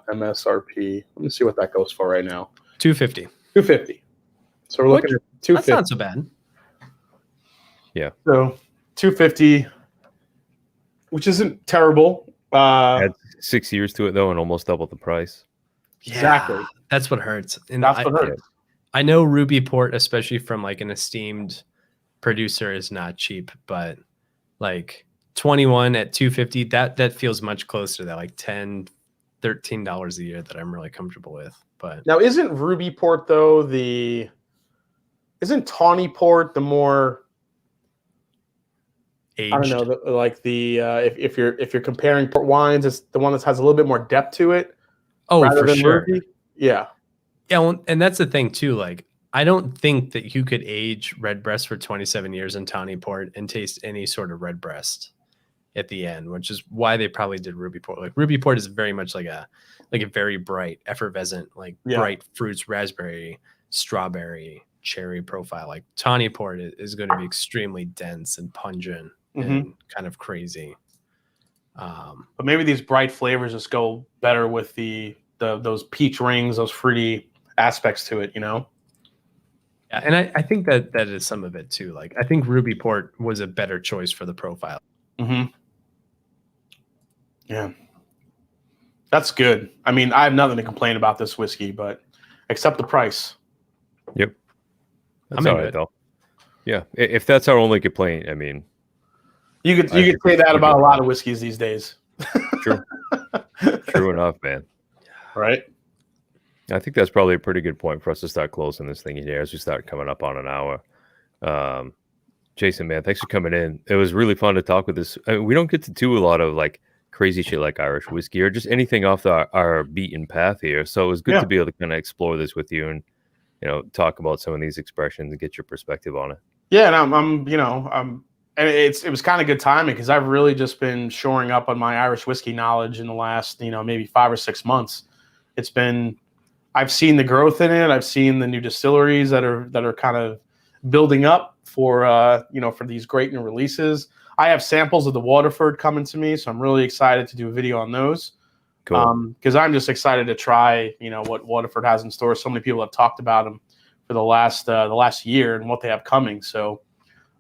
MSRP. Let me see what that goes for right now. 250. 250. So we're looking at 250. That's not so bad. Yeah. So $250, which isn't terrible. Add 6 years to it though, and almost double the price. Exactly. Yeah, that's what hurts. And That's what hurts. I know Ruby Port, especially from like an esteemed producer, is not cheap, but like 21 at 250, that feels much closer to that, like $10, $13 a year that I'm really comfortable with. But Now, isn't Ruby Port though isn't Tawny Port the more aged. I don't know, if you're comparing port wines, it's the one that has a little bit more depth to it. Oh, for sure. Ruby? Yeah. Yeah, well, and that's the thing too. Like, I don't think that you could age Redbreast for 27 years in Tawny Port and taste any sort of Redbreast at the end, which is why they probably did Ruby Port. Like Ruby Port is very much like a very bright, effervescent, like bright fruits, raspberry, strawberry, cherry profile. Like Tawny Port is going to be extremely dense and pungent and kind of crazy. But maybe these bright flavors just go better with those peach rings, those fruity aspects to it, you know? Yeah, and I think that is some of it too. Like I think Ruby Port was a better choice for the profile. Yeah. That's good. I mean, I have nothing to complain about this whiskey, but except the price. Yep. That's all right, though. Yeah. If that's our only complaint, I mean, you could say that about a lot of whiskeys these days. True. True enough, man. Right? I think that's probably a pretty good point for us to start closing this thing here as we start coming up on an hour. Jason, man, thanks for coming in. It was really fun to talk with this. I mean, we don't get to do a lot of like crazy shit like Irish whiskey or just anything off our beaten path here. So it was good to be able to kind of explore this with you and, you know, talk about some of these expressions and get your perspective on it. Yeah, and and it was kind of good timing because I've really just been shoring up on my Irish whiskey knowledge in the last, maybe 5 or 6 months. I've seen the growth in it. I've seen the new distilleries that are kind of building up for for these great new releases. I have samples of the Waterford coming to me, so I'm really excited to do a video on those. Cool. Because I'm just excited to try, what Waterford has in store. So many people have talked about them for the last year and what they have coming. So,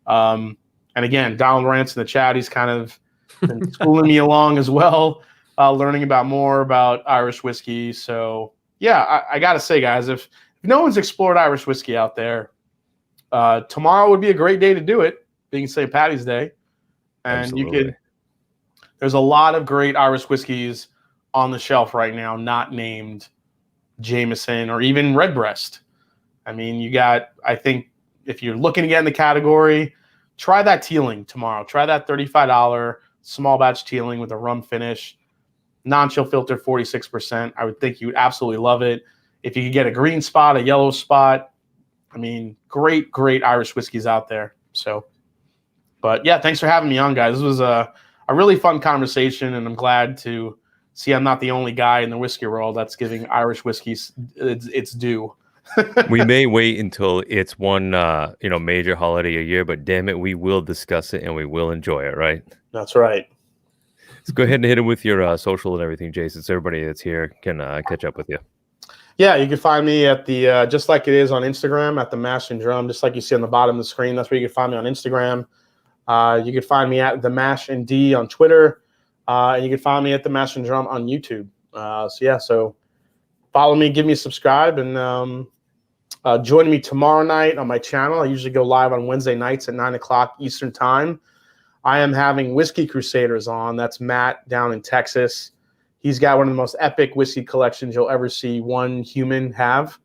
and again, Donald Rance in the chat, he's kind of been schooling me along as well, learning more about Irish whiskey. So, yeah, I got to say, guys, if no one's explored Irish whiskey out there, tomorrow would be a great day to do it, being St. Paddy's Day. And there's a lot of great Irish whiskeys on the shelf right now, not named Jameson or even Redbreast. I mean, I think if you're looking to get in the category, try that Teeling tomorrow. Try that $35 small batch Teeling with a rum finish, non-chill filter, 46%. I would think you would absolutely love it. If you could get a green spot, a yellow spot, I mean, great Irish whiskeys out there. So, but yeah, thanks for having me on, guys. This was a really fun conversation, and I'm glad to see I'm not the only guy in the whiskey world that's giving Irish whiskeys its due. We may wait until it's one major holiday a year, but damn it, we will discuss it and we will enjoy it, right? That's right. Let's go ahead and hit it with your social and everything, Jason, so everybody that's here can catch up with you. Yeah, you can find me at the just like it is on Instagram at the Mash and Drum, just like you see on the bottom of the screen. That's where you can find me on Instagram. You can find me at the Mash and D on Twitter, and you can find me at the Mash and Drum on YouTube. So follow me, give me a subscribe, and join me tomorrow night on my channel. I usually go live on Wednesday nights at 9:00 Eastern Time. I am having Whiskey Crusaders on. That's Matt down in Texas. He's got one of the most epic whiskey collections you'll ever see one human have.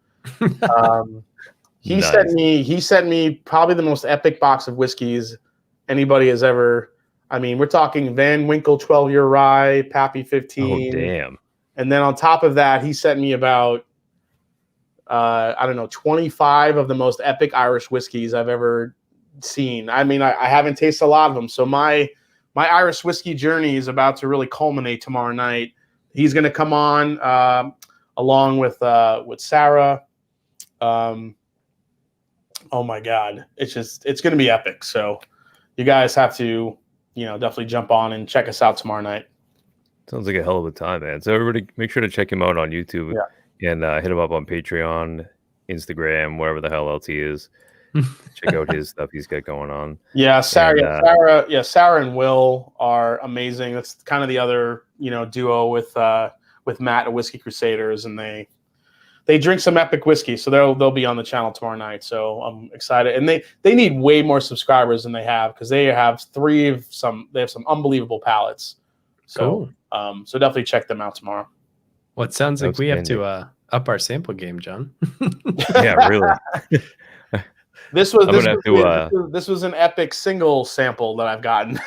He sent me probably the most epic box of whiskeys anybody has ever. I mean, we're talking Van Winkle 12-year rye, Pappy 15. Oh, damn. And then on top of that, he sent me about 25 of the most epic Irish whiskeys I've ever seen. I mean, I haven't tasted a lot of them. So my Irish whiskey journey is about to really culminate tomorrow night. He's going to come on along with Sarah. Oh my God. It's going to be epic. So you guys have to, definitely jump on and check us out tomorrow night. Sounds like a hell of a time, man. So everybody make sure to check him out on YouTube and hit him up on Patreon, Instagram, wherever the hell else he is. Check out his stuff he's got going on. Yeah, Sarah, And, Sarah and Will are amazing. That's kind of the other, duo with Matt at Whiskey Crusaders, and they drink some epic whiskey, so they'll be on the channel tomorrow night. So I'm excited, and they need way more subscribers than they have, because they have some unbelievable palettes. So Cool. So definitely check them out tomorrow. Well, it sounds like we have to up our sample game, John. Yeah, really. This was an epic single sample that I've gotten.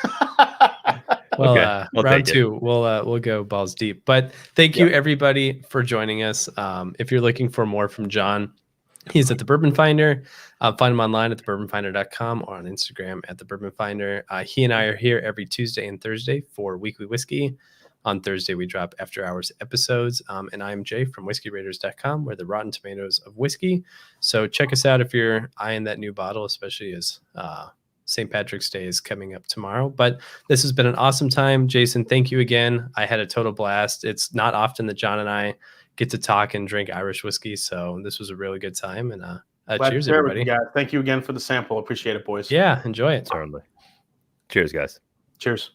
Well, Okay, round two, we'll go balls deep. But thank you everybody for joining us. If you're looking for more from John, he's at the Bourbon Finder. Find him online at thebourbonfinder.com or on Instagram at the Bourbon Finder. He and I are here every Tuesday and Thursday for Weekly Whiskey. On Thursday, we drop after hours episodes. And I'm Jay from whiskeyraiders.com. We're the Rotten Tomatoes of whiskey. So check us out if you're eyeing that new bottle, especially as St. Patrick's Day is coming up tomorrow. But this has been an awesome time. Jason, thank you again. I had a total blast. It's not often that John and I get to talk and drink Irish whiskey. So this was a really good time. And cheers, everybody. Thank you again for the sample. Appreciate it, boys. Yeah, enjoy it. Certainly. Cheers, guys. Cheers.